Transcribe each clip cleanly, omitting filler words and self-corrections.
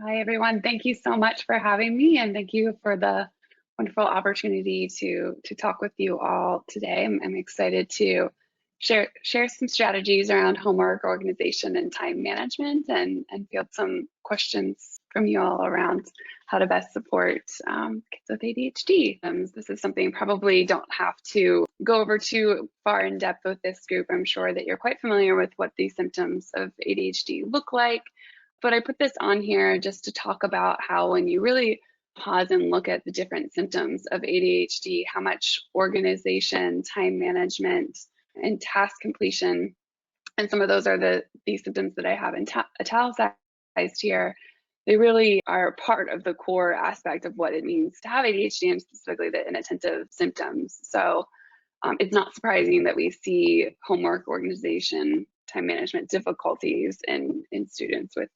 Hi, everyone. Thank you so much for having me, and thank you for the wonderful opportunity to talk with you all today. I'm excited to share some strategies around homework organization and time management, and field some questions from you all around how to best support kids with ADHD. This is something probably don't have to go over too far in depth with this group. I'm sure that you're quite familiar with what these symptoms of ADHD look like. But I put this on here just to talk about how when you really pause and look at the different symptoms of ADHD, how much organization, time management, and task completion, and some of those are these symptoms that I have italicized here, they really are part of the core aspect of what it means to have ADHD, and specifically the inattentive symptoms. So it's not surprising that we see homework organization, time management difficulties in students with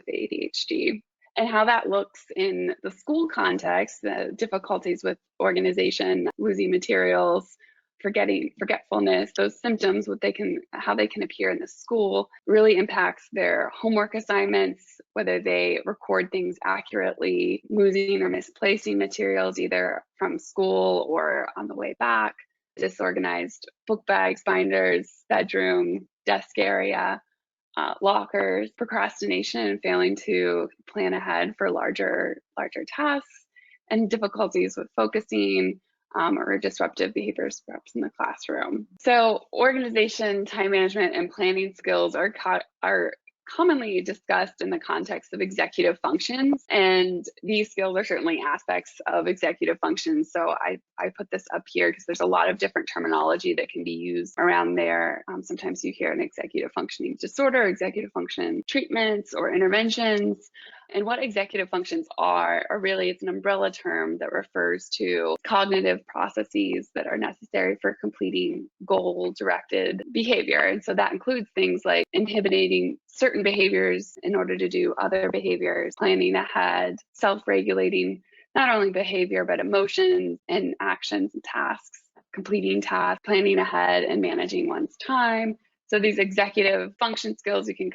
ADHD. And how that looks in the school context, the difficulties with organization, losing materials, forgetfulness, those symptoms, how they can appear in the school really impacts their homework assignments, whether they record things accurately, losing or misplacing materials either from school or on the way back, disorganized book bags, binders, bedroom, desk area, lockers, procrastination, and failing to plan ahead for larger tasks, and difficulties with focusing or disruptive behaviors perhaps in the classroom. So organization, time management, and planning skills are commonly discussed in the context of executive functions, and these skills are certainly aspects of executive functions. So I put this up here because there's a lot of different terminology that can be used around there. Sometimes you hear an executive functioning disorder, executive function treatments or interventions. And what executive functions are really, it's an umbrella term that refers to cognitive processes that are necessary for completing goal-directed behavior. And so that includes things like inhibiting certain behaviors in order to do other behaviors, planning ahead, self-regulating not only behavior, but emotions and actions and tasks, completing tasks, planning ahead, and managing one's time. So these executive function skills, you can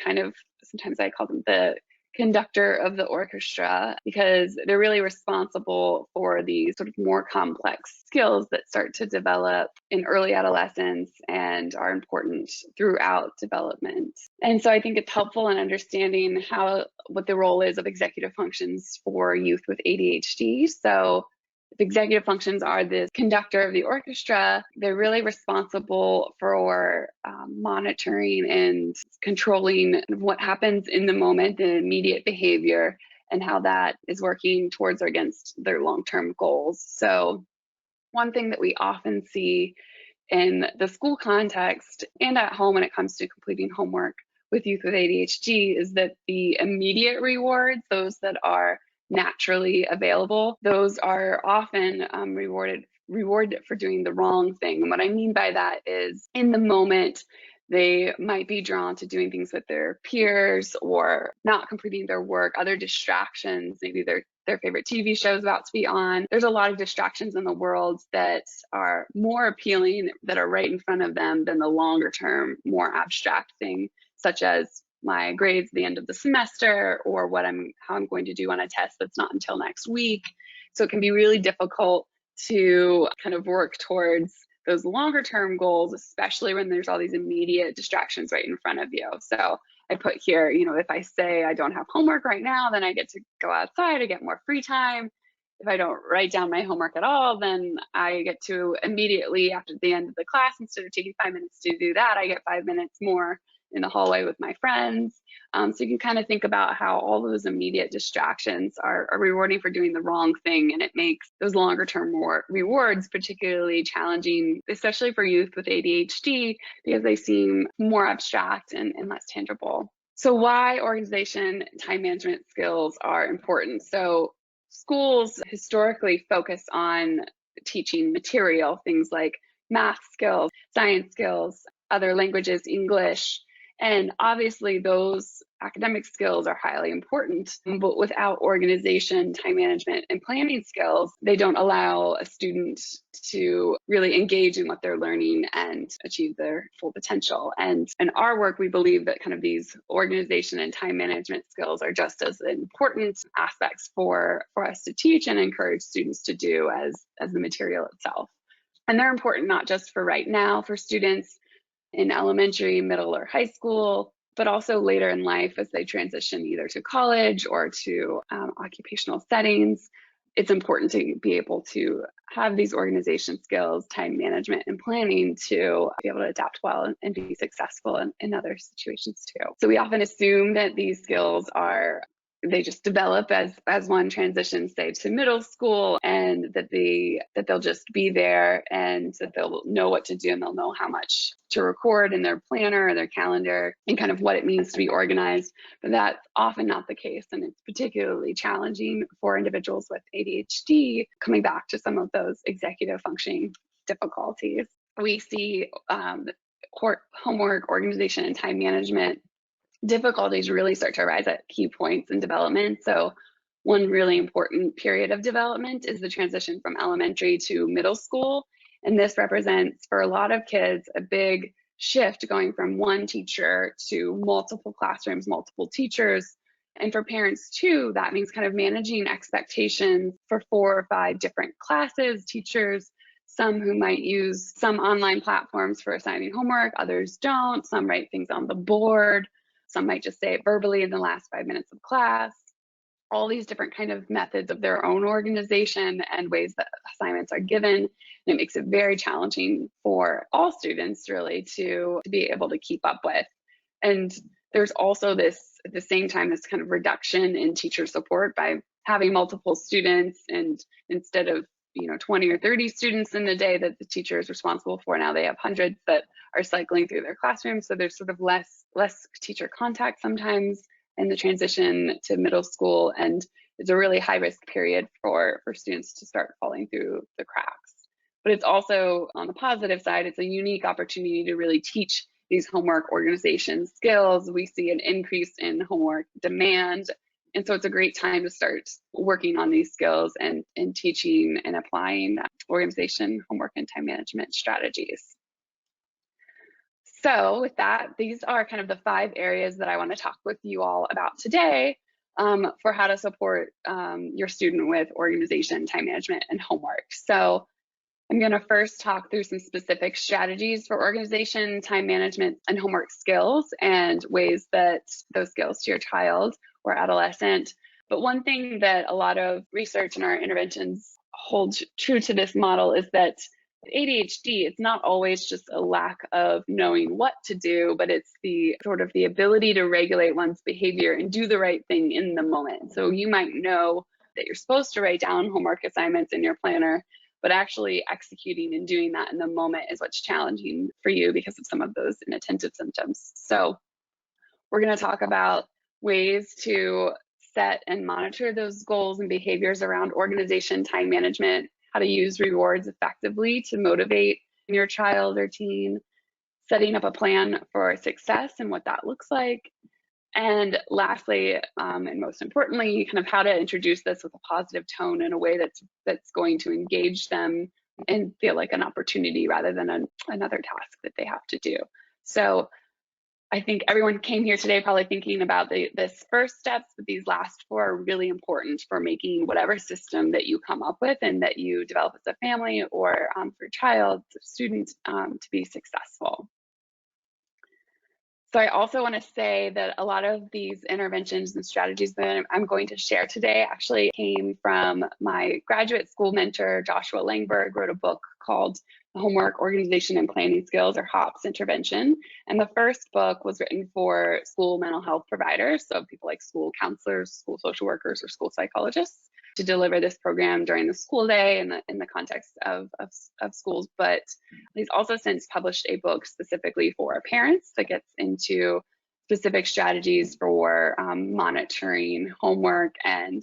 sometimes I call them the conductor of the orchestra, because they're really responsible for these sort of more complex skills that start to develop in early adolescence and are important throughout development. And so I think it's helpful in understanding what the role is of executive functions for youth with ADHD. So if executive functions are the conductor of the orchestra, they're really responsible for monitoring and controlling what happens in the moment, the immediate behavior, and how that is working towards or against their long-term goals. So one thing that we often see in the school context and at home when it comes to completing homework with youth with ADHD is that the immediate rewards, those that are naturally available, those are often rewarded for doing the wrong thing. And what I mean by that is in the moment, they might be drawn to doing things with their peers or not completing their work, other distractions, maybe their favorite TV show is about to be on. There's a lot of distractions in the world that are more appealing, that are right in front of them than the longer term, more abstract thing, such as my grades at the end of the semester, or how I'm going to do on a test that's not until next week. So it can be really difficult to kind of work towards those longer term goals, especially when there's all these immediate distractions right in front of you. So I put here, if I say I don't have homework right now, then I get to go outside, I get more free time. If I don't write down my homework at all, then I get to immediately after the end of the class, instead of taking 5 minutes to do that, I get 5 minutes more in the hallway with my friends. So you can kind of think about how all those immediate distractions are rewarding for doing the wrong thing, and it makes those longer term rewards particularly challenging, especially for youth with ADHD, because they seem more abstract and less tangible. So why organization, time management skills are important? So schools historically focus on teaching material, things like math skills, science skills, other languages, English. And obviously, those academic skills are highly important, but without organization, time management, and planning skills, they don't allow a student to really engage in what they're learning and achieve their full potential. And in our work, we believe that kind of these organization and time management skills are just as important aspects for us to teach and encourage students to do as the material itself. And they're important not just for right now for students in elementary, middle, or high school, but also later in life as they transition either to college or to occupational settings. It's important to be able to have these organization skills, time management, and planning to be able to adapt well and be successful in other situations too. So we often assume that these skills they just develop as one transitions, say, to middle school, and that they'll just be there and that they'll know what to do and they'll know how much to record in their planner or their calendar and kind of what it means to be organized. But that's often not the case, and it's particularly challenging for individuals with ADHD, coming back to some of those executive functioning difficulties. We see homework, organization, and time management difficulties really start to arise at key points in development. So one really important period of development is the transition from elementary to middle school. And this represents, for a lot of kids, a big shift going from one teacher to multiple classrooms, multiple teachers. And for parents too, that means kind of managing expectations for 4 or 5 different classes, teachers, some who might use some online platforms for assigning homework, others don't. Some write things on the board. Some might just say it verbally in the last 5 minutes of class. All these different kind of methods of their own organization and ways that assignments are given. And it makes it very challenging for all students really to be able to keep up with. And there's also this, at the same time, this kind of reduction in teacher support by having multiple students, and instead of 20 or 30 students in the day that the teacher is responsible for, now they have hundreds that are cycling through their classroom. So there's sort of less teacher contact sometimes in the transition to middle school, and it's a really high risk period for students to start falling through the cracks. But it's also, on the positive side, it's a unique opportunity to really teach these homework organization skills. We see an increase in homework demand. And so it's a great time to start working on these skills and teaching and applying organization, homework, and time management strategies. So with that, these are kind of the 5 areas that I want to talk with you all about today for how to support your student with organization, time management, and homework. So I'm going to first talk through some specific strategies for organization, time management, and homework skills, and ways that those skills to your child or adolescent. But one thing that a lot of research and our interventions hold true to this model is that ADHD, it's not always just a lack of knowing what to do, but it's the ability to regulate one's behavior and do the right thing in the moment. So you might know that you're supposed to write down homework assignments in your planner, but actually executing and doing that in the moment is what's challenging for you because of some of those inattentive symptoms. So we're going to talk about ways to set and monitor those goals and behaviors around organization, time management, how to use rewards effectively to motivate your child or teen, setting up a plan for success and what that looks like. And lastly, and most importantly, kind of how to introduce this with a positive tone in a way that's going to engage them and feel like an opportunity rather than another task that they have to do. So I think everyone came here today probably thinking about this first steps, but these last 4 are really important for making whatever system that you come up with and that you develop as a family or for your child, student, to be successful. So I also want to say that a lot of these interventions and strategies that I'm going to share today actually came from my graduate school mentor, Joshua Langberg, wrote a book called Homework, Organization, and Planning Skills, or HOPS intervention. And the first book was written for school mental health providers, so people like school counselors, school social workers, or school psychologists, to deliver this program during the school day in the context of schools. But he's also since published a book specifically for parents that gets into specific strategies for monitoring homework and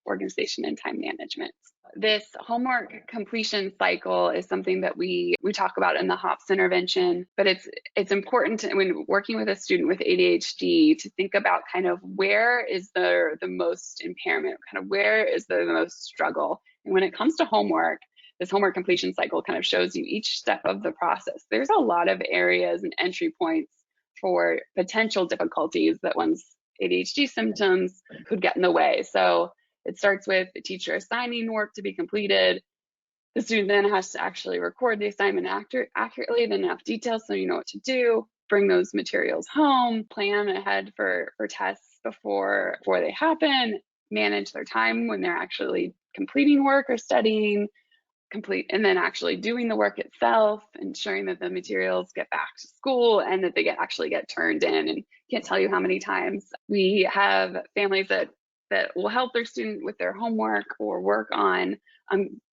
organization and time management. This homework completion cycle is something that we talk about in the HOPS intervention, but it's important when working with a student with ADHD to think about kind of where is the most impairment, kind of where is the most struggle. And when it comes to homework, this homework completion cycle kind of shows you each step of the process. There's a lot of areas and entry points for potential difficulties that one's ADHD symptoms could get in the way. So it starts with the teacher assigning work to be completed. The student then has to actually record the assignment accurately in enough detail so you know what to do, bring those materials home, plan ahead for tests before they happen, manage their time when they're actually completing work or studying, and then actually doing the work itself, ensuring that the materials get back to school and that they actually get turned in. And can't tell you how many times we have families that will help their student with their homework or work on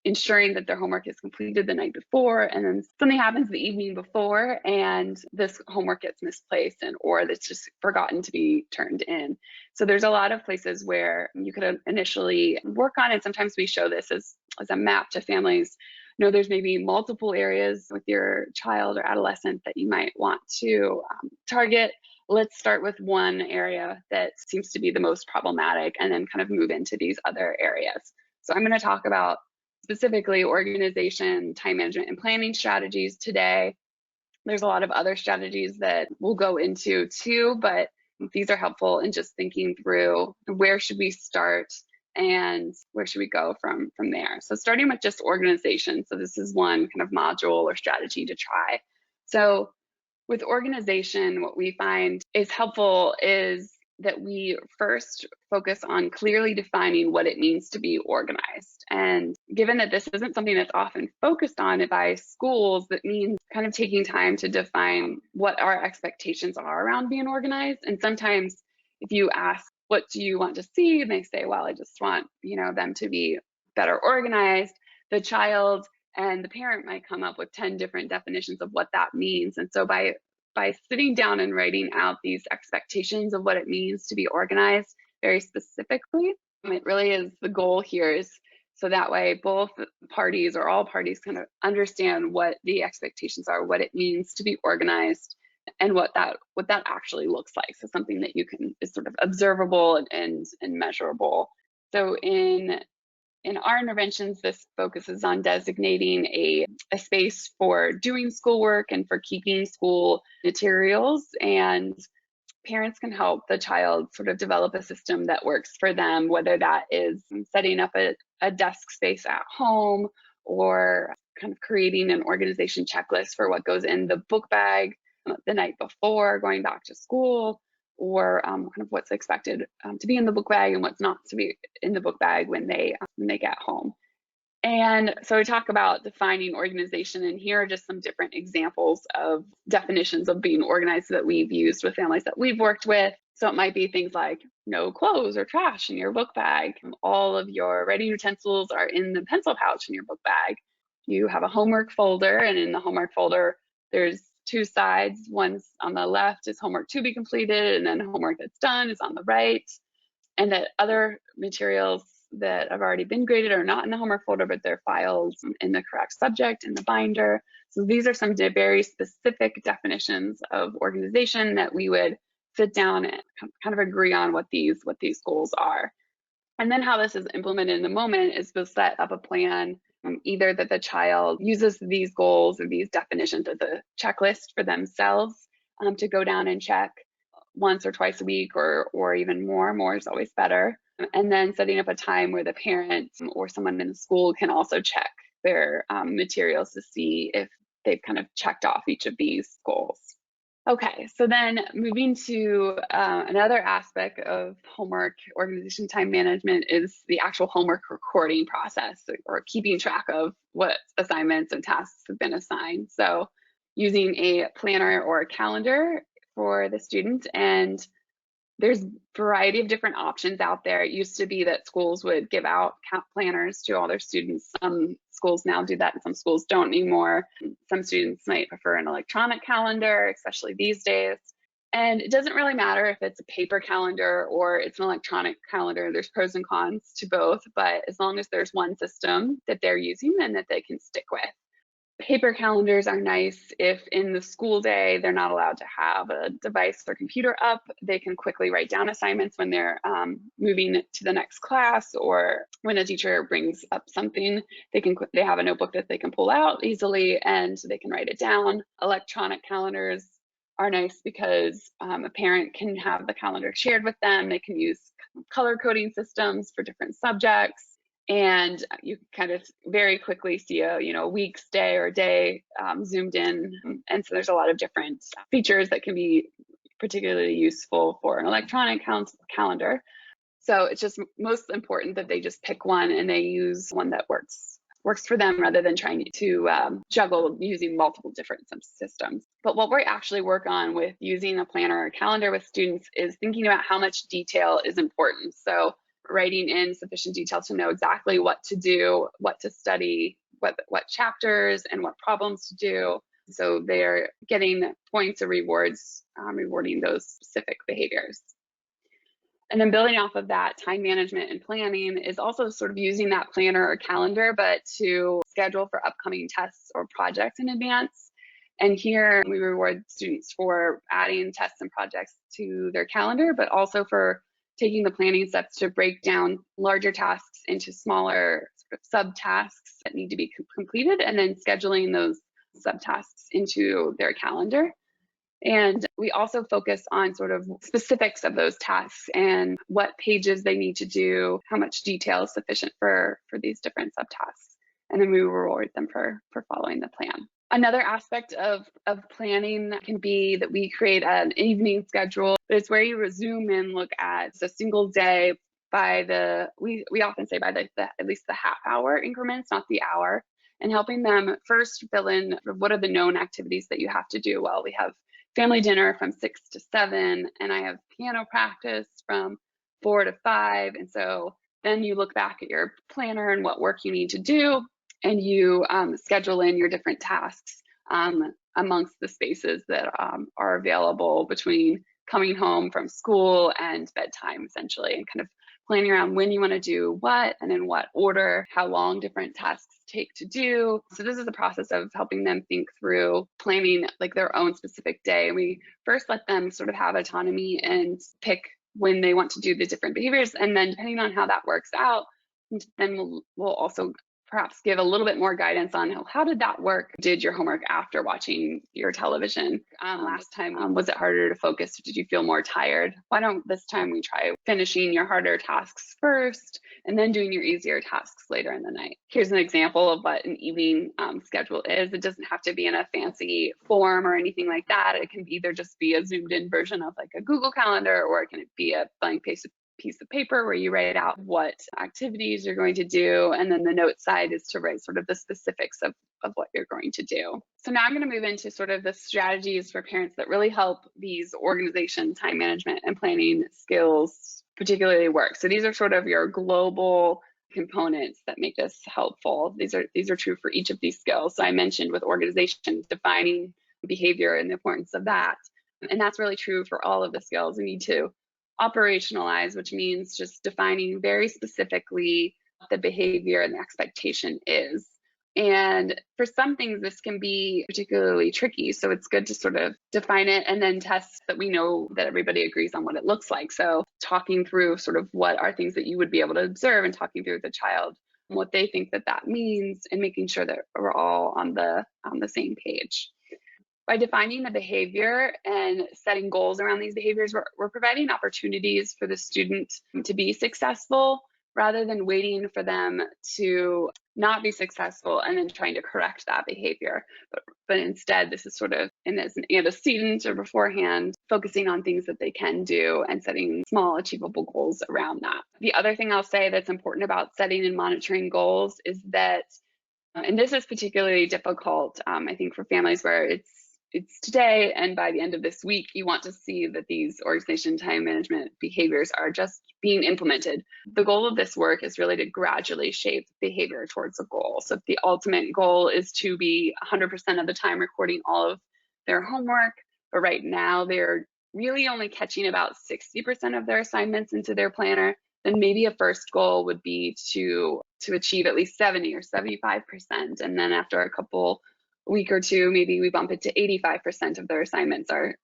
ensuring that their homework is completed the night before, and then something happens the evening before and this homework gets misplaced or that's just forgotten to be turned in. So there's a lot of places where you could initially work on it. Sometimes we show this as a map to families. There's maybe multiple areas with your child or adolescent that you might want to target. Let's start with one area that seems to be the most problematic and then kind of move into these other areas. So I'm going to talk about specifically organization, time management, and planning strategies today. There's a lot of other strategies that we'll go into too, but these are helpful in just thinking through where should we start and where should we go from there. So starting with just organization. So this is one kind of module or strategy to try. So with organization, what we find is helpful is that we first focus on clearly defining what it means to be organized. And given that this isn't something that's often focused on by schools, that means kind of taking time to define what our expectations are around being organized. And sometimes if you ask, what do you want to see? And they say, well, I just want, them to be better organized. The child and the parent might come up with 10 different definitions of what that means. And so by sitting down and writing out these expectations of what it means to be organized very specifically, it really is the goal here is so that way both parties or all parties kind of understand what the expectations are, what it means to be organized, and what that actually looks like. So something that is sort of observable and measurable. So in our interventions, this focuses on designating a space for doing schoolwork and for keeping school materials, and parents can help the child sort of develop a system that works for them, whether that is setting up a desk space at home or kind of creating an organization checklist for what goes in the book bag the night before going back to school, or kind of what's expected to be in the book bag and what's not to be in the book bag when they get home. And so we talk about defining organization, and here are just some different examples of definitions of being organized that we've used with families that we've worked with. So it might be things like no clothes or trash in your book bag. All of your writing utensils are in the pencil pouch in your book bag. You have a homework folder, and in the homework folder, there's two sides. One's on the left is homework to be completed, and then homework that's done is on the right. And that other materials that have already been graded are not in the homework folder, but they're filed in the correct subject in the binder. So these are some very specific definitions of organization that we would sit down and kind of agree on what these goals are. And then how this is implemented in the moment is we'll set up a plan, either that the child uses these goals or these definitions as a checklist for themselves to go down and check once or twice a week or even more. More is always better. And then setting up a time where the parent or someone in the school can also check their materials to see if they've kind of checked off each of these goals. Okay, so then moving to another aspect of homework organization time management is the actual homework recording process, or keeping track of what assignments and tasks have been assigned. So using a planner or a calendar for the student, and there's a variety of different options out there. It used to be that schools would give out planners to all their students. Some schools now do that and some schools don't anymore. Some students might prefer an electronic calendar, especially these days. And it doesn't really matter if it's a paper calendar or it's an electronic calendar. There's pros and cons to both, but as long as there's one system that they're using and that they can stick with. Paper calendars are nice if in the school day they're not allowed to have a device or computer up. They can quickly write down assignments when they're moving to the next class, or when a teacher brings up something, they have a notebook that they can pull out easily and they can write it down. Electronic calendars are nice because a parent can have the calendar shared with them. They can use color coding systems for different subjects. And you kind of very quickly see a week's day or day zoomed in. And so there's a lot of different features that can be particularly useful for an electronic calendar. So it's just most important that they just pick one and they use one that works for them, rather than trying to juggle using multiple different systems. But what we actually work on with using a planner or calendar with students is thinking about how much detail is important. So writing in sufficient detail to know exactly what to do, what to study, what chapters and what problems to do. So they're getting points or rewards, rewarding those specific behaviors. And then building off of that, time management and planning is also sort of using that planner or calendar, but to schedule for upcoming tests or projects in advance. And here we reward students for adding tests and projects to their calendar, but also for taking the planning steps to break down larger tasks into smaller subtasks that need to be completed, and then scheduling those subtasks into their calendar. And we also focus on sort of specifics of those tasks and what pages they need to do, how much detail is sufficient for these different subtasks. And then we reward them for following the plan. Another aspect of planning can be that we create an evening schedule, but it's where you zoom in, look at a single day by we often say by at least the half hour increments, not the hour, and helping them first fill in what are the known activities that you have to do. Well, we have family dinner from 6 to 7, and I have piano practice from 4 to 5. And so then you look back at your planner and what work you need to do, and you schedule in your different tasks amongst the spaces that are available between coming home from school and bedtime, essentially, and kind of planning around when you want to do what and in what order, how long different tasks take to do. So this is the process of helping them think through planning like their own specific day. We first let them sort of have autonomy and pick when they want to do the different behaviors, and then depending on how that works out, then we'll also perhaps give a little bit more guidance on how did that work? Did your homework after watching your television? Last time, was it harder to focus? Did you feel more tired? Why don't this time we try finishing your harder tasks first and then doing your easier tasks later in the night? Here's an example of what an evening schedule is. It doesn't have to be in a fancy form or anything like that. It can either just be a zoomed in version of like a Google Calendar, or it can be a blank piece of paper where you write out what activities you're going to do, and then the note side is to write sort of the specifics of what you're going to do. So now I'm going to move into sort of the strategies for parents that really help these organization, time management, and planning skills particularly work. So these are sort of your global components that make this helpful. These are true for each of these skills. So I mentioned with organization, defining behavior and the importance of that. And that's really true for all of the skills. We need to operationalize, which means just defining very specifically what the behavior and the expectation is. And for some things, this can be particularly tricky. So it's good to sort of define it and then test that we know that everybody agrees on what it looks like. So talking through sort of what are things that you would be able to observe, and talking through with the child what they think that means, and making sure that we're all on the same page. By defining the behavior and setting goals around these behaviors, we're providing opportunities for the student to be successful, rather than waiting for them to not be successful and then trying to correct that behavior. But instead, this is sort of as an antecedent or beforehand, focusing on things that they can do and setting small achievable goals around that. The other thing I'll say that's important about setting and monitoring goals is that, and this is particularly difficult, I think, for families where it's today, and by the end of this week, you want to see that these organization time management behaviors are just being implemented. The goal of this work is really to gradually shape behavior towards a goal. So if the ultimate goal is to be 100% of the time recording all of their homework, but right now they're really only catching about 60% of their assignments into their planner, then maybe a first goal would be to achieve at least 70 or 75%. And then after a week or two, maybe we bump it to 85% of their assignments are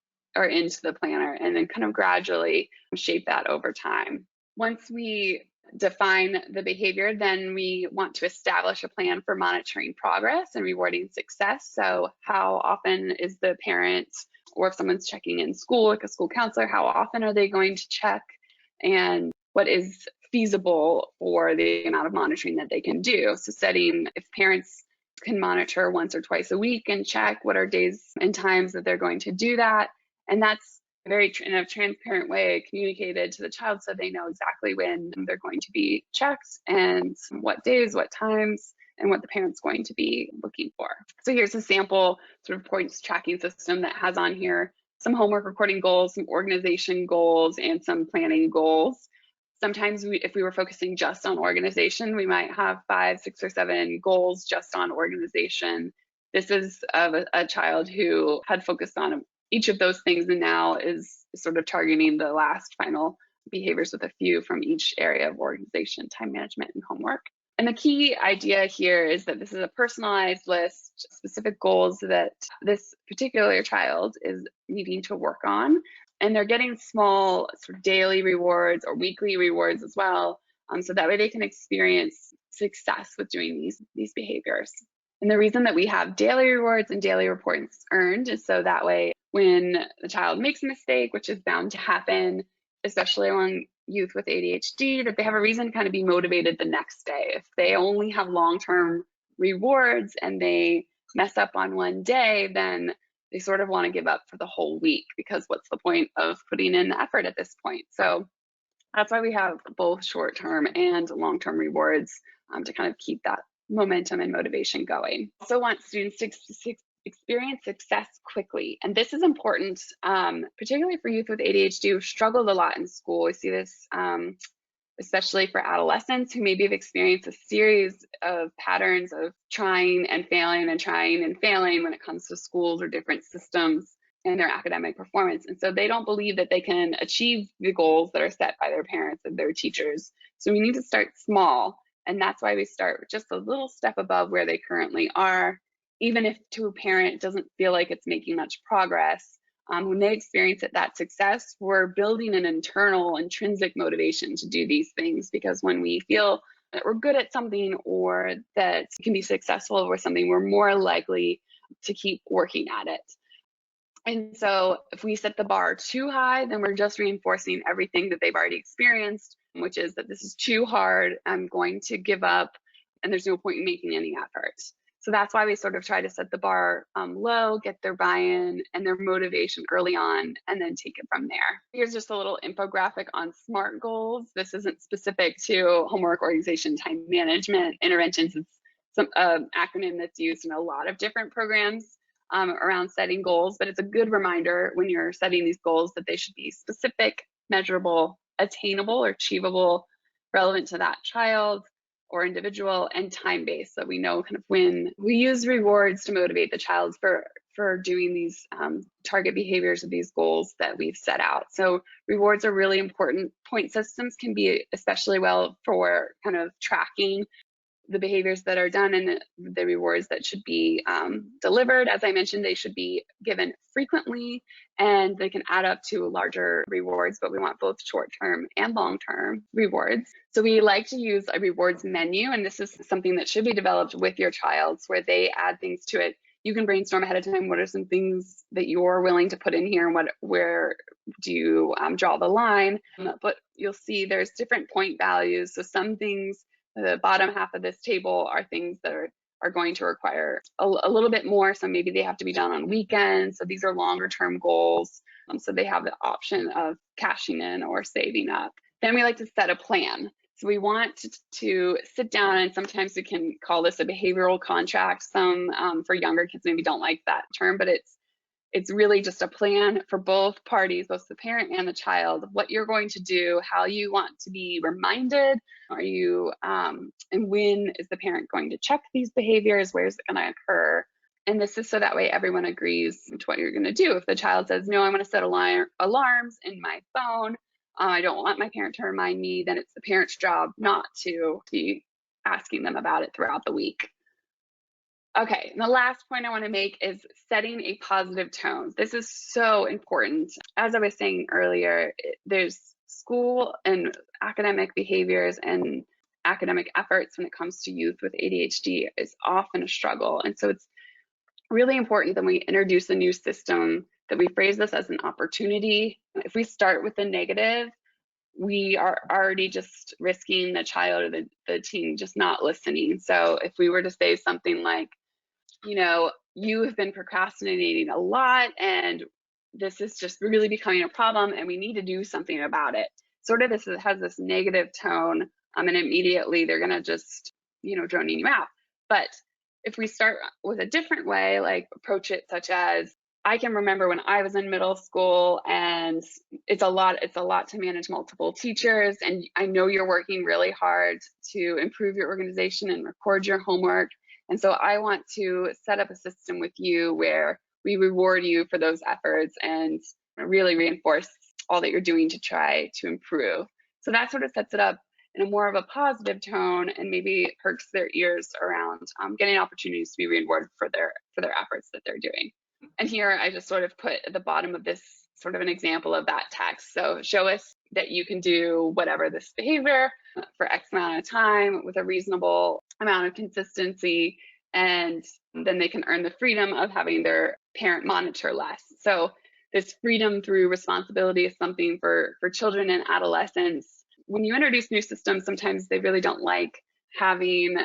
into the planner, and then kind of gradually shape that over time. Once we define the behavior, then we want to establish a plan for monitoring progress and rewarding success. So how often is the parent, or if someone's checking in school, like a school counselor, how often are they going to check, and what is feasible for the amount of monitoring that they can do. So setting, if parents can monitor once or twice a week and check, what are days and times that they're going to do that. And that's very in a transparent way communicated to the child, so they know exactly when they're going to be checked and what days, what times, and what the parent's going to be looking for. So here's a sample sort of points tracking system that has on here some homework recording goals, some organization goals, and some planning goals. Sometimes if we were focusing just on organization, we might have 5, 6, or 7 goals just on organization. This is of a child who had focused on each of those things and now is sort of targeting the last final behaviors with a few from each area of organization, time management, and homework. And the key idea here is that this is a personalized list, specific goals that this particular child is needing to work on. And they're getting small sort of daily rewards or weekly rewards as well. So that way they can experience success with doing these behaviors. And the reason that we have daily rewards and daily reports earned is so that way when the child makes a mistake, which is bound to happen, especially among youth with ADHD, that they have a reason to kind of be motivated the next day. If they only have long-term rewards and they mess up on one day, then they sort of want to give up for the whole week, because what's the point of putting in the effort at this point? So that's why we have both short-term and long-term rewards to kind of keep that momentum and motivation going. Also want students to experience success quickly. And this is important, particularly for youth with ADHD who struggled a lot in school. We see this especially for adolescents who maybe have experienced a series of patterns of trying and failing and trying and failing when it comes to schools or different systems and their academic performance. And so they don't believe that they can achieve the goals that are set by their parents and their teachers. So we need to start small. And that's why we start just a little step above where they currently are, even if to a parent it doesn't feel like it's making much progress. When they experience that success, we're building an internal, intrinsic motivation to do these things, because when we feel that we're good at something or that we can be successful over something, we're more likely to keep working at it. And so if we set the bar too high, then we're just reinforcing everything that they've already experienced, which is that this is too hard, I'm going to give up, and there's no point in making any effort. So that's why we sort of try to set the bar low, get their buy-in and their motivation early on, and then take it from there. Here's just a little infographic on SMART goals. This isn't specific to homework, organization, time management, interventions. It's some acronym that's used in a lot of different programs around setting goals, but it's a good reminder when you're setting these goals that they should be specific, measurable, attainable or achievable, relevant to that child or individual, and time-based, so we know kind of when we use rewards to motivate the child for doing these target behaviors of these goals that we've set out. So rewards are really important. Point systems can be especially well for kind of tracking the behaviors that are done and the rewards that should be delivered. As I mentioned, they should be given frequently and they can add up to larger rewards, but we want both short-term and long-term rewards. So we like to use a rewards menu, and this is something that should be developed with your child where they add things to it. You can brainstorm ahead of time. What are some things that you're willing to put in here, and where do you draw the line? But you'll see there's different point values. So some things, the bottom half of this table, are things that are going to require a little bit more. So maybe they have to be done on weekends. So these are longer term goals. So they have the option of cashing in or saving up. Then we like to set a plan. So we want to sit down, and sometimes we can call this a behavioral contract. Some for younger kids maybe don't like that term, but it's really just a plan for both parties, both the parent and the child, what you're going to do, how you want to be reminded, and when is the parent going to check these behaviors, where is it going to occur, And this is so that way everyone agrees to what you're going to do. If the child says, no, I want to set alarms in my phone, I don't want my parent to remind me, then it's the parent's job not to be asking them about it throughout the week. Okay, and the last point I want to make is setting a positive tone. This is so important. As I was saying earlier, there's school and academic behaviors and academic efforts when it comes to youth with ADHD is often a struggle. And so it's really important that we introduce a new system, that we phrase this as an opportunity. If we start with the negative, we are already just risking the child or the teen just not listening. So if we were to say something like, you know, you have been procrastinating a lot and this is just really becoming a problem and we need to do something about it. Sort of this has this negative tone, and immediately they're gonna just, you know, droning you out. But if we start with a different way, like approach it such as, I can remember when I was in middle school and it's a lot to manage multiple teachers, and I know you're working really hard to improve your organization and record your homework. And so I want to set up a system with you where we reward you for those efforts and really reinforce all that you're doing to try to improve. So that sort of sets it up in a more of a positive tone and maybe perks their ears around getting opportunities to be rewarded for their efforts that they're doing. And here I just sort of put at the bottom of this sort of an example of that text. So show us that you can do whatever this behavior for X amount of time with a reasonable amount of consistency, and then they can earn the freedom of having their parent monitor less. So this freedom through responsibility is something for children and adolescents. When you introduce new systems, sometimes they really don't like having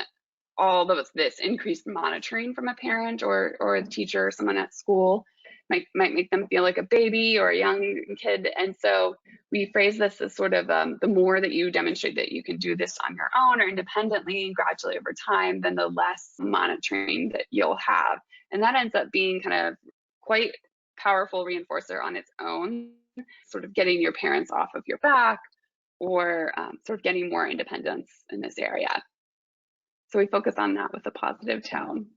all of this increased monitoring from a parent or a teacher or someone at school. Might make them feel like a baby or a young kid. And so we phrase this as sort of the more that you demonstrate that you can do this on your own or independently and gradually over time, then the less monitoring that you'll have. And that ends up being kind of quite powerful reinforcer on its own, sort of getting your parents off of your back or sort of getting more independence in this area. So we focus on that with a positive tone.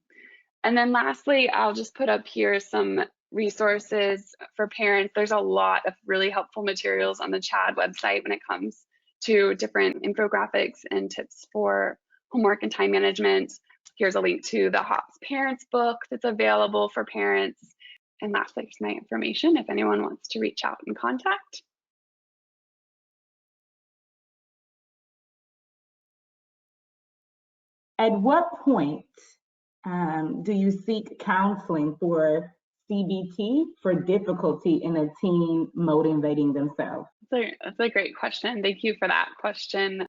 And then lastly, I'll just put up here some resources for parents. There's a lot of really helpful materials on the CHAD website when it comes to different infographics and tips for homework and time management. Here's a link to the HOPS Parents book that's available for parents. And lastly, here's my information if anyone wants to reach out and contact. At what point do you seek counseling for CBT for difficulty in a teen motivating themselves? That's a great question. Thank you for that question.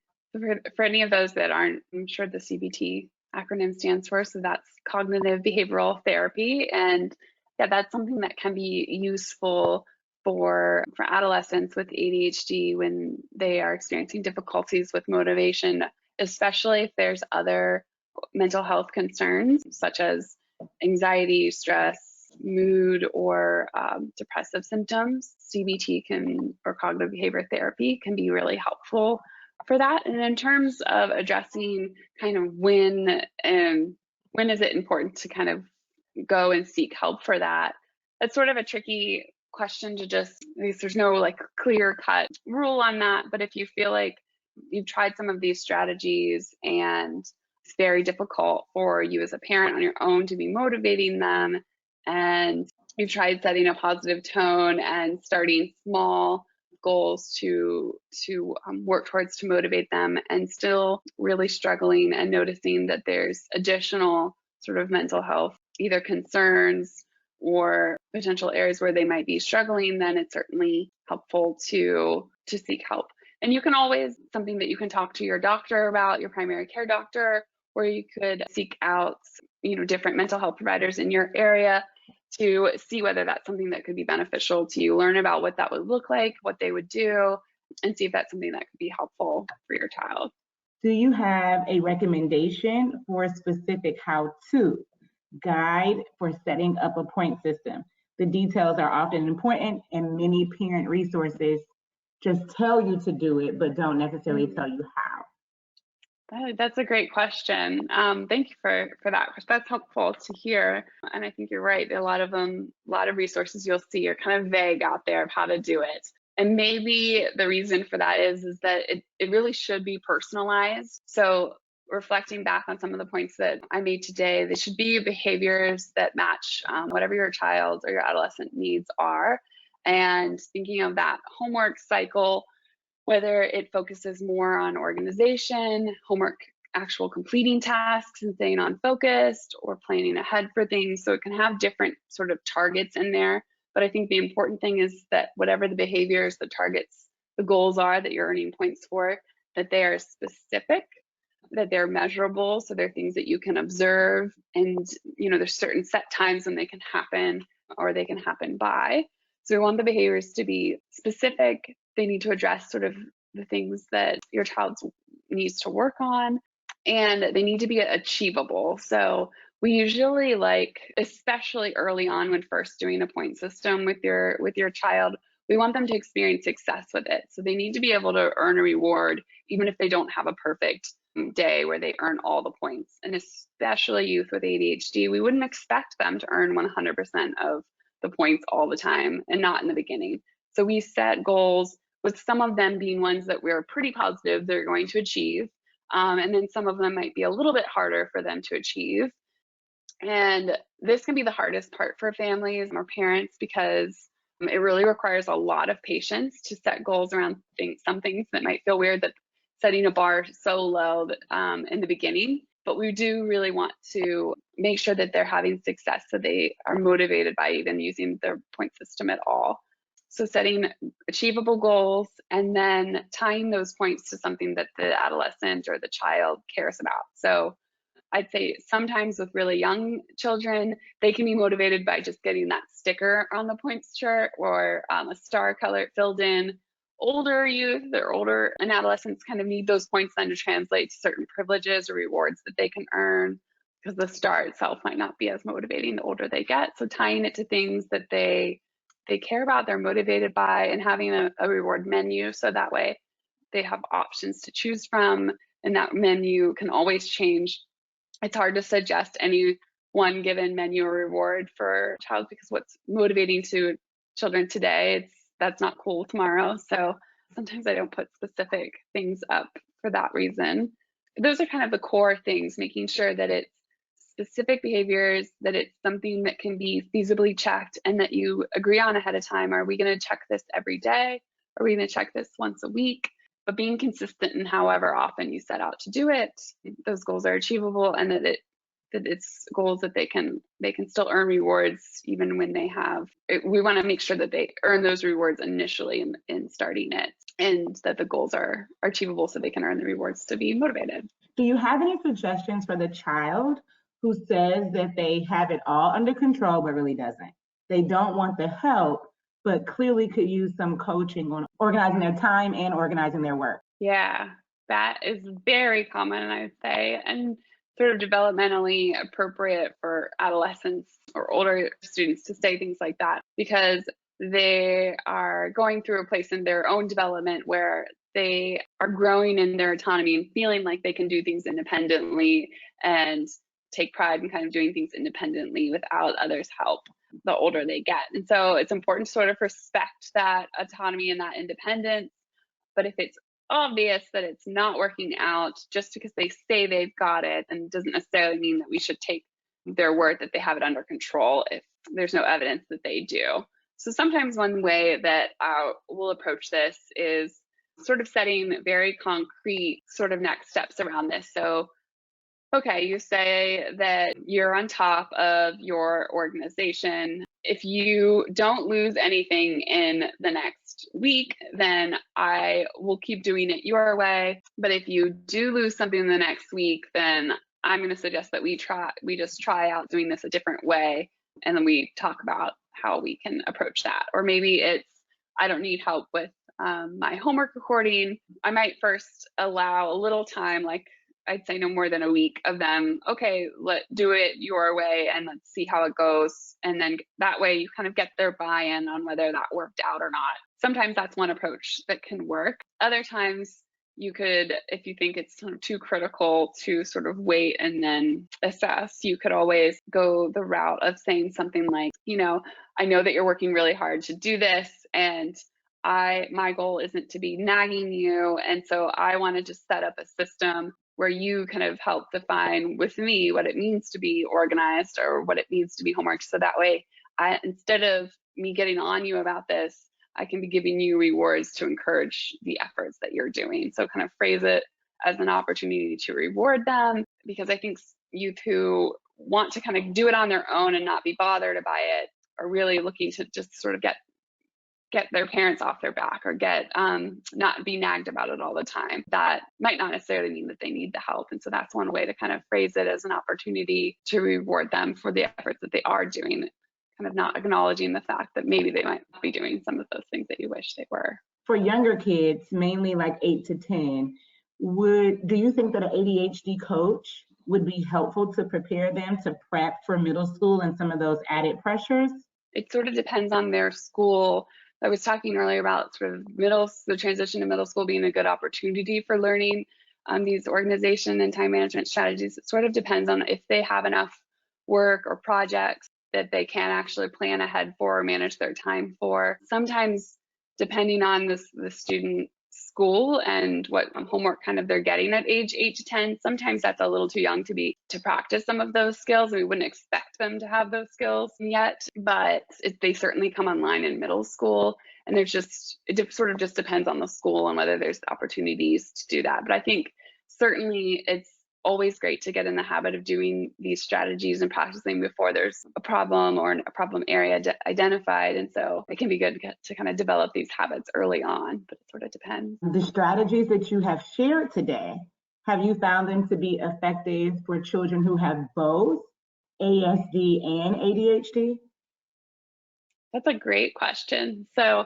For any of those that aren't, I'm sure the CBT acronym stands for, so that's cognitive behavioral therapy. And yeah, that's something that can be useful for adolescents with ADHD when they are experiencing difficulties with motivation, especially if there's other mental health concerns such as anxiety, stress, mood, or depressive symptoms. CBT or cognitive behavior therapy can be really helpful for that. And in terms of addressing kind of when is it important to kind of go and seek help for that, that's sort of a tricky question to just, there's no like clear cut rule on that. But if you feel like you've tried some of these strategies and it's very difficult for you as a parent on your own to be motivating them, and you've tried setting a positive tone and starting small goals to work towards to motivate them, and still really struggling and noticing that there's additional sort of mental health either concerns or potential areas where they might be struggling, then it's certainly helpful to seek help. And you can always, something that you can talk to your doctor about, your primary care doctor, or you could seek out, different mental health providers in your area to see whether that's something that could be beneficial to you, learn about what that would look like, what they would do, and see if that's something that could be helpful for your child. Do you have a recommendation for a specific how-to guide for setting up a point system? The details are often important, and many parent resources just tell you to do it, but don't necessarily tell you how. That's a great question. Thank you for that. That's helpful to hear. And I think you're right. A lot of them, a lot of resources you'll see are kind of vague out there of how to do it. And maybe the reason for that is that it really should be personalized. So reflecting back on some of the points that I made today, they should be behaviors that match whatever your child or your adolescent needs are. And thinking of that homework cycle, whether it focuses more on organization, homework, actual completing tasks and staying on focused, or planning ahead for things. So it can have different sort of targets in there. But I think the important thing is that whatever the behaviors, the targets, the goals are that you're earning points for, that they are specific, that they're measurable. So they're things that you can observe, and there's certain set times when they can happen or they can happen by. So we want the behaviors to be specific. They need to address sort of the things that your child needs to work on, and they need to be achievable. So we usually like, especially early on when first doing a point system with your child, we want them to experience success with it. So they need to be able to earn a reward, even if they don't have a perfect day where they earn all the points. And especially youth with ADHD, we wouldn't expect them to earn 100% of the points all the time, and not in the beginning. So we set goals with some of them being ones that we're pretty positive they're going to achieve. And then some of them might be a little bit harder for them to achieve. And this can be the hardest part for families or parents, because it really requires a lot of patience to set goals around some things that might feel weird, that setting a bar so low in the beginning. But we do really want to make sure that they're having success, so they are motivated by even using their point system at all. So setting achievable goals and then tying those points to something that the adolescent or the child cares about. So I'd say sometimes with really young children, they can be motivated by just getting that sticker on the points chart, or a star color filled in. Older youth or older and adolescents kind of need those points then to translate to certain privileges or rewards that they can earn, because the star itself might not be as motivating the older they get. So tying it to things that they care about, they're motivated by, and having a reward menu, so that way they have options to choose from, and that menu can always change. It's hard to suggest any one given menu or reward for a child, because what's motivating to children today, that's not cool tomorrow. So sometimes I don't put specific things up for that reason. Those are kind of the core things, making sure that it's specific behaviors, that it's something that can be feasibly checked, and that you agree on ahead of time. Are we going to check this every day? Are we going to check this once a week? But being consistent in however often you set out to do it, those goals are achievable, and that it's goals that they can still earn rewards even when they have. We want to make sure that they earn those rewards initially in starting it, and that the goals are achievable so they can earn the rewards to be motivated. Do you have any suggestions for the child who says that they have it all under control but really doesn't? They don't want the help, but clearly could use some coaching on organizing their time and organizing their work. Yeah, that is very common, I would say, and sort of developmentally appropriate for adolescents or older students to say things like that, because they are going through a place in their own development where they are growing in their autonomy and feeling like they can do things independently and take pride in kind of doing things independently without others' help the older they get. And so it's important to sort of respect that autonomy and that independence. But if it's obvious that it's not working out just because they say they've got it, then it doesn't necessarily mean that we should take their word that they have it under control if there's no evidence that they do. So sometimes one way that we'll approach this is sort of setting very concrete sort of next steps around this. So okay, you say that you're on top of your organization. If you don't lose anything in the next week, then I will keep doing it your way. But if you do lose something in the next week, then I'm going to suggest that we just try out doing this a different way. And then we talk about how we can approach that. Or maybe it's, I don't need help with my homework recording. I might first allow a little time, like I'd say no more than a week, of them, okay, do it your way and let's see how it goes. And then that way you kind of get their buy-in on whether that worked out or not. Sometimes that's one approach that can work. Other times You could, if you think it's sort of too critical to sort of wait and then assess, you could always go the route of saying something like, I know that you're working really hard to do this, and my goal isn't to be nagging you. And so I want to just set up a system where you kind of help define with me what it means to be organized or what it means to be homework. So that way, instead of me getting on you about this, I can be giving you rewards to encourage the efforts that you're doing. So kind of phrase it as an opportunity to reward them, because I think youth who want to kind of do it on their own and not be bothered by it are really looking to just sort of get their parents off their back, or not be nagged about it all the time. That might not necessarily mean that they need the help. And so that's one way to kind of phrase it, as an opportunity to reward them for the efforts that they are doing, kind of not acknowledging the fact that maybe they might be doing some of those things that you wish they were. For younger kids, mainly like 8 to 10, do you think that an ADHD coach would be helpful to prepare them to prep for middle school and some of those added pressures? It sort of depends on their school. I was talking earlier about sort of the transition to middle school being a good opportunity for learning these organization and time management strategies. It sort of depends on if they have enough work or projects that they can actually plan ahead for or manage their time for. Sometimes, depending on the student school and what homework kind of they're getting at age 8 to 10, sometimes that's a little too young to practice some of those skills, and we wouldn't expect them to have those skills yet, but they certainly come online in middle school. And it sort of just depends on the school and whether there's opportunities to do that. But I think certainly it's always great to get in the habit of doing these strategies and practicing before there's a problem or a problem area identified. And so it can be good to kind of develop these habits early on, but it sort of depends. The strategies that you have shared today, have you found them to be effective for children who have both ASD and ADHD? That's a great question. So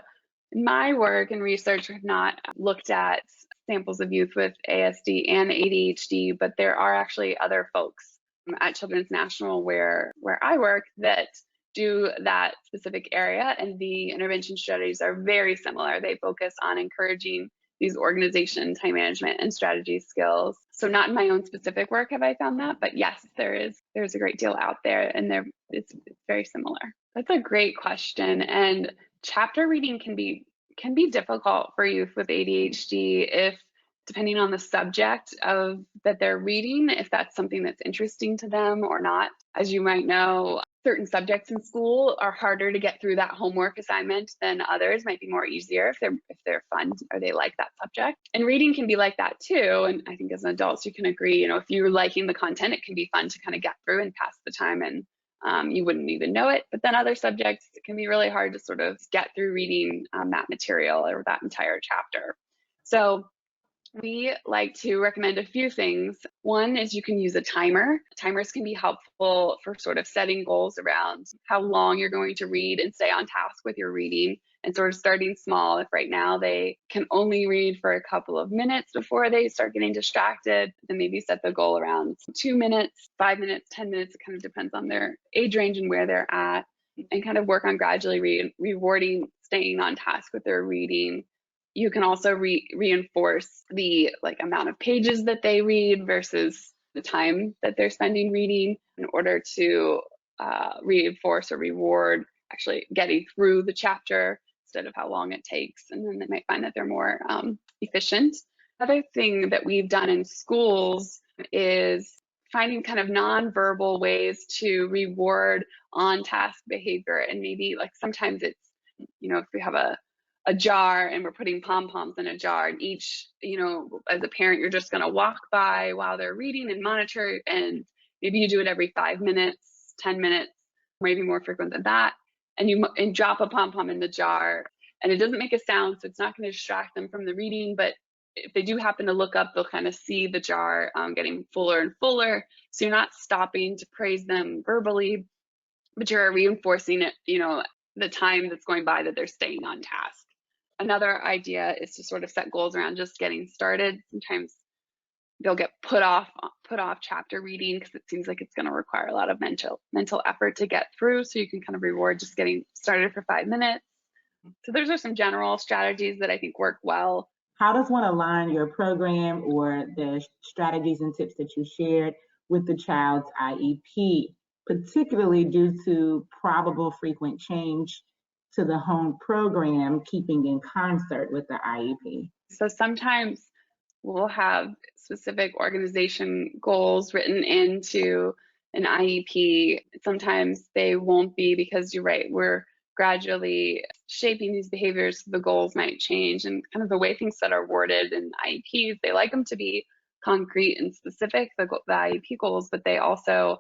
in my work and research, I've not looked at samples of youth with ASD and ADHD, but there are actually other folks at Children's National where I work that do that specific area, and the intervention strategies are very similar. They focus on encouraging these organization, time management, and strategy skills. So not in my own specific work have I found that, but yes, there's a great deal out there, and it's very similar. That's a great question. And chapter reading can be difficult for youth with ADHD if, depending on the subject that they're reading, if that's something that's interesting to them or not. As you might know, certain subjects in school are harder to get through that homework assignment than others. Might be more easier if they're fun or they like that subject. And reading can be like that too. And I think as adults you can agree, if you're liking the content, it can be fun to kind of get through and pass the time, and you wouldn't even know it. But then other subjects, it can be really hard to sort of get through reading that material or that entire chapter. So we like to recommend a few things. One is you can use a timer. Timers can be helpful for sort of setting goals around how long you're going to read and stay on task with your reading, and sort of starting small. If right now they can only read for a couple of minutes before they start getting distracted, then maybe set the goal around 2 minutes, 5 minutes, 10 minutes. It kind of depends on their age range and where they're at, and kind of work on gradually rewarding staying on task with their reading. You can also reinforce the amount of pages that they read versus the time that they're spending reading, in order to reinforce or reward actually getting through the chapter instead of how long it takes. And then they might find that they're more efficient. Another thing that we've done in schools is finding kind of nonverbal ways to reward on-task behavior. And maybe sometimes it's, if we have a jar and we're putting pom-poms in a jar, and each, as a parent, you're just going to walk by while they're reading and monitor, and maybe you do it every 5 minutes, 10 minutes, maybe more frequent than that, and you drop a pom-pom in the jar, and it doesn't make a sound, so it's not going to distract them from the reading, but if they do happen to look up, they'll kind of see the jar getting fuller and fuller, so you're not stopping to praise them verbally, but you're reinforcing it, the time that's going by that they're staying on task. Another idea is to sort of set goals around just getting started. Sometimes they'll get put off chapter reading because it seems like it's going to require a lot of mental effort to get through. So you can kind of reward just getting started for 5 minutes. So those are some general strategies that I think work well How does one align your program or the strategies and tips that you shared with the child's IEP, particularly due to probable frequent change to the home program, keeping in concert with the IEP? So sometimes we'll have specific organization goals written into an IEP. Sometimes they won't be, because you're right, we're gradually shaping these behaviors, so the goals might change. And kind of the way things that are worded in IEPs, they like them to be concrete and specific, the IEP goals, but they also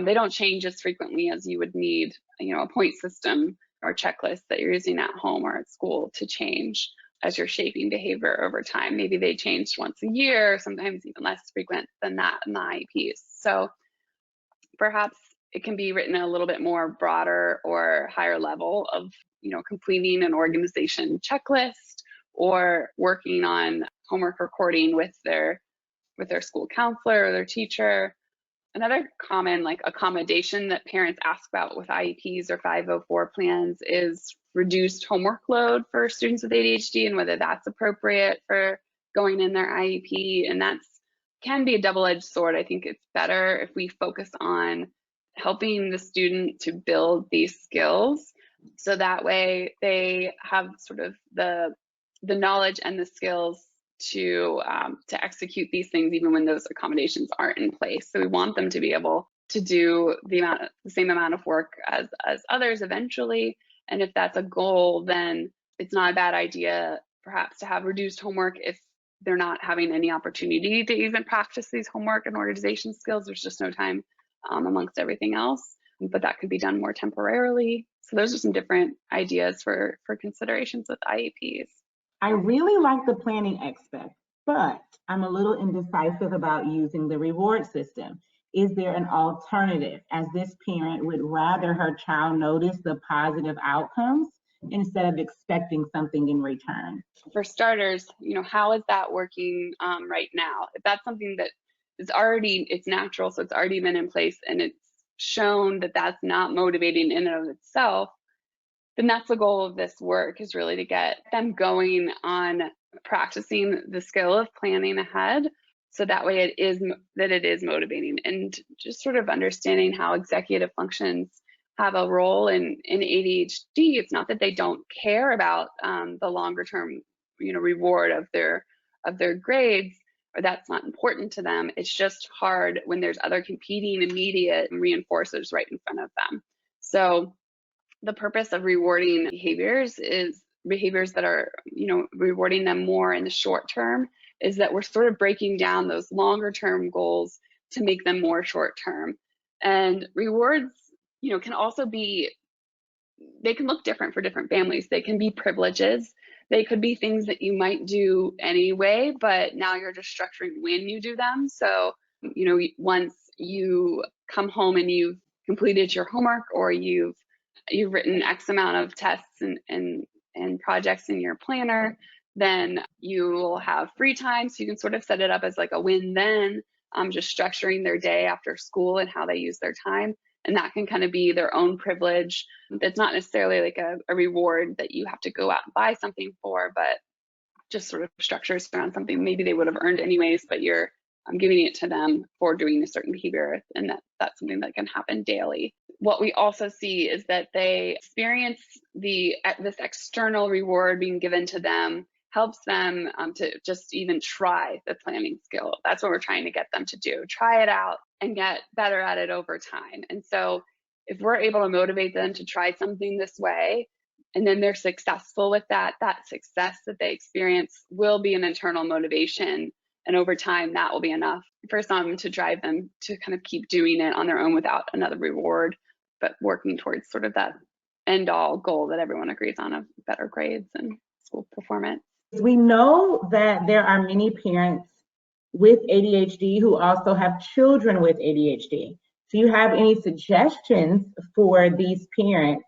they don't change as frequently as you would need, a point system or checklist that you're using at home or at school to change as you're shaping behavior over time. Maybe they change once a year, sometimes even less frequent than that in the IEPs. So perhaps it can be written a little bit more broader or higher level of, completing an organization checklist or working on homework recording with their school counselor or their teacher. Another common accommodation that parents ask about with IEPs or 504 plans is reduced homework load for students with ADHD, and whether that's appropriate for going in their IEP. And that's can be a double-edged sword. I think it's better if we focus on helping the student to build these skills, so that way they have sort of the knowledge and the skills to execute these things even when those accommodations aren't in place. So we want them to be able to do the same amount of work as others eventually. And if that's a goal, then it's not a bad idea perhaps to have reduced homework if they're not having any opportunity to even practice these homework and organization skills. There's just no time amongst everything else, but that could be done more temporarily. So those are some different ideas for considerations with IEPs. I really like the planning aspect, but I'm a little indecisive about using the reward system. Is there an alternative, as this parent would rather her child notice the positive outcomes instead of expecting something in return? For starters, how is that working right now? If that's something that is it's natural, so it's already been in place and it's shown that that's not motivating in and of itself, then that's the goal of this work, is really to get them going on practicing the skill of planning ahead, so that way it is motivating. And just sort of understanding how executive functions have a role in ADHD. It's not that they don't care about the longer term reward of their grades, or that's not important to them. It's just hard when there's other competing immediate reinforcers right in front of them. So the purpose of rewarding behaviors is behaviors that are, rewarding them more in the short term, is that we're sort of breaking down those longer term goals to make them more short term. And rewards, can also they can look different for different families. They can be privileges. They could be things that you might do anyway, but now you're just structuring when you do them. So, once you come home and you've completed your homework, or you've written X amount of tests and projects in your planner, then you will have free time. So you can sort of set it up as like a win then, just structuring their day after school and how they use their time. And that can kind of be their own privilege. It's not necessarily like a reward that you have to go out and buy something for, but just sort of structures around something maybe they would have earned anyways, but I'm giving it to them for doing a certain behavior, and that's something that can happen daily. What we also see is that they experience this external reward being given to them helps them to just even try the planning skill. That's what we're trying to get them to do. Try it out and get better at it over time. And so if we're able to motivate them to try something this way, and then they're successful with that success that they experience will be an internal motivation. And over time, that will be enough for some to drive them to kind of keep doing it on their own without another reward, but working towards sort of that end all goal that everyone agrees on of better grades and school performance. We know that there are many parents with ADHD who also have children with ADHD. Do you have any suggestions for these parents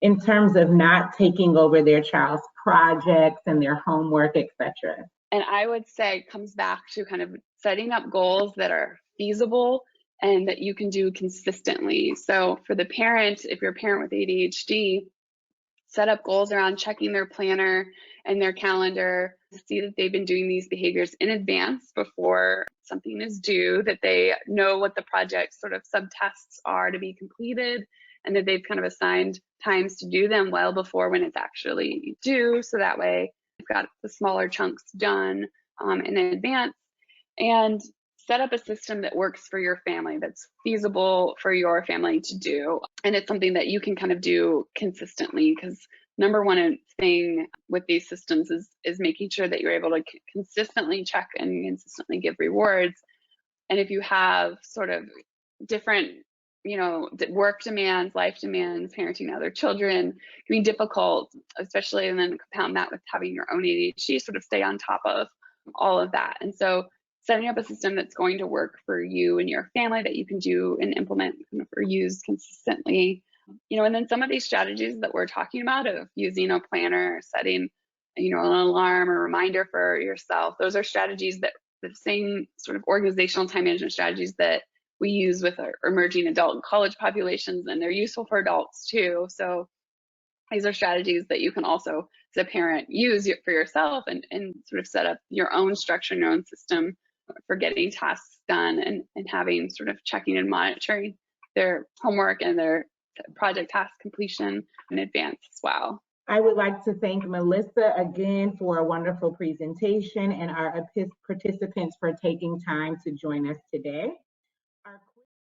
in terms of not taking over their child's projects and their homework, etc.? And I would say it comes back to kind of setting up goals that are feasible and that you can do consistently. So for the parent, if you're a parent with ADHD, set up goals around checking their planner and their calendar to see that they've been doing these behaviors in advance before something is due, that they know what the project sort of subtasks are to be completed, and that they've kind of assigned times to do them well before when it's actually due. So that way you've got the smaller chunks done in advance, and set up a system that works for your family, that's feasible for your family to do. And it's something that you can kind of do consistently, because number one thing with these systems is making sure that you're able to consistently check and consistently give rewards. And if you have sort of different, work demands, life demands, parenting other children, it can be difficult, especially, and then compound that with having your own ADHD, sort of stay on top of all of that. And so setting up a system that's going to work for you and your family, that you can do and implement or use consistently. And then some of these strategies that we're talking about, of using a planner, setting, an alarm or reminder for yourself, those are strategies that the same sort of organizational time management strategies that we use with our emerging adult and college populations, and they're useful for adults too. So these are strategies that you can also, as a parent, use for yourself and sort of set up your own structure and your own system for getting tasks done, and having sort of checking and monitoring their homework and their project task completion in advance as well. I would like to thank Melissa again for a wonderful presentation, and our participants for taking time to join us today.